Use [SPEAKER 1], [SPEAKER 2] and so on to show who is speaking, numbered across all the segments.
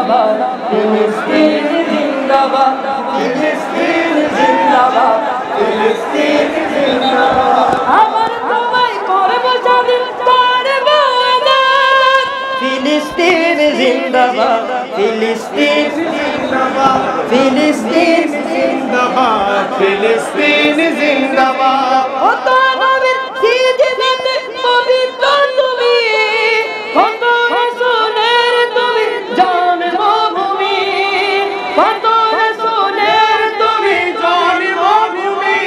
[SPEAKER 1] জিন্দাবাদ, ফিলিস্তিন জিন্দাবাদ, ফিলিস্তিন জিন্দাবাদ, ফিলিস্তিন জিন্দাবাদ। আবার তোমায় করব স্বাধীন, করব আজাদ। ফিলিস্তিন জিন্দাবাদ, ফিলিস্তিন জিন্দাবাদ, ফিলিস্তিন জিন্দাবাদ, ফিলিস্তিন জিন্দাবাদ। কত নবীর সিজদাতে পবিত্র তুমি, কত রাসূলের তুমি জন্মভূমি, কত রাসূলের তুমি জন্মভূমি।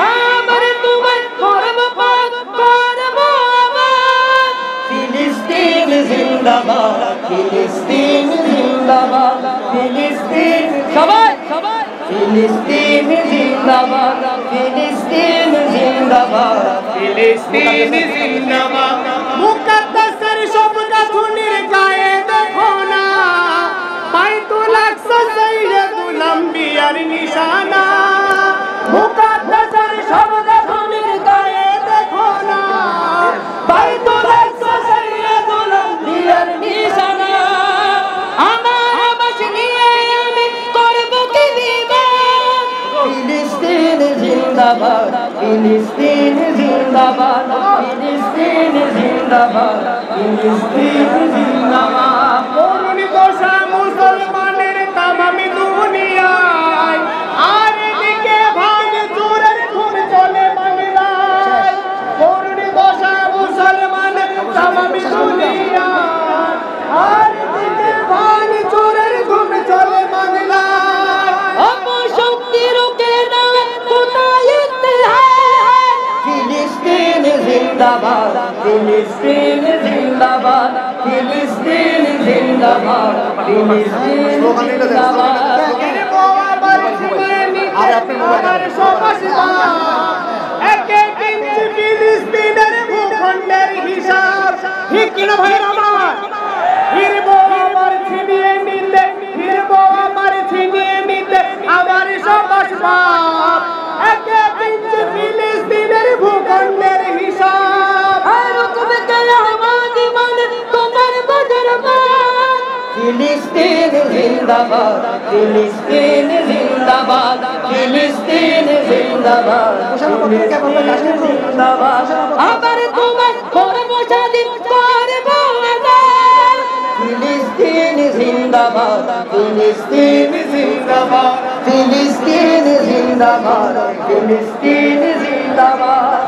[SPEAKER 1] আবার তোমায় করব পাক, করব আবাদ। ফিলিস্তিন জিন্দাবাদ, ফিলিস্তিন জিন্দাবাদ, ফিলিস্তিন সবাই সবাই, ফিলিস্তিন জিন্দাবাদ, ফিলিস্তিন জিন্দাবাদ, ফিলিস্তিন জিন্দাবাদ। মুকদ্দাসের সব গাঁথুনির গায়ে দেখো না, বাইতুল আকসা সাইয়্যিদুল আম্বিয়ার নিশানা। মুকদ্দাসের সব গাঁথুনির গায়ে দেখো না, বাইতুল আকসা সাইয়্যিদুল আম্বিয়ার নিশানা। আমার আবাস নিয়ে আমি করব কি বিবাদ। ফিলিস্তিন জিন্দাবাদ, ফিলিস্তিন জিন্দাবাদ, ফিলিস্তিন জিন্দাবাদ, ফিলিস্তিন জিন্দাবাদ। করুণ দশা মুসলমানের তামামি দুনিয়ায়, আর এদিকে ভাঙচুরের ধুম চলে বাংলায়। করুণ দশা মুসলমানের তামামি দুনিয়ায়, আর এদিকে ভাঙচুরের ধুম চলে বাংলায়। অপশক্তি রুখে দাও, কোথায় ইতিহাস। ফিলিস্তিন জিন্দাবাদ, ফিলিস্তিন জিন্দাবাদ, ফিলিস্তিন জিন্দাবাদ, ফিলিস্তিন জিন্দাবাদ। আমার সমাজবাদ, এক এক ইঞ্চি ফিলিস্তিনের ভূখণ্ডের হিসাব। ঠিক কিনা ভাই আমার? ফিরবো আবার ছিনিয়ে নিতে, ফিরবো আবার ছিনিয়ে নিতে আমার সমাজবাদ। এক এক ইঞ্চি ফিলিস্তিনের ভূখণ্ডের হিসাব। আর রুকবে আওয়াজ মানে তোমার বজ্রপাত। ফিলিস্তিন জিন্দাবাদ, ফিলিস্তিন জিন্দাবাদ, ফিলিস্তিন জিন্দাবাদ, ফিলিস্তিন জিন্দাবাদ। আবার তোমার করব স্বাধীন, করব আজাদ। ফিলিস্তিন জিন্দাবাদ, ফিলিস্তিন জিন্দাবাদ, ফিলিস্তিন জিন্দাবাদ, ফিলিস্তিন জিন্দাবাদ।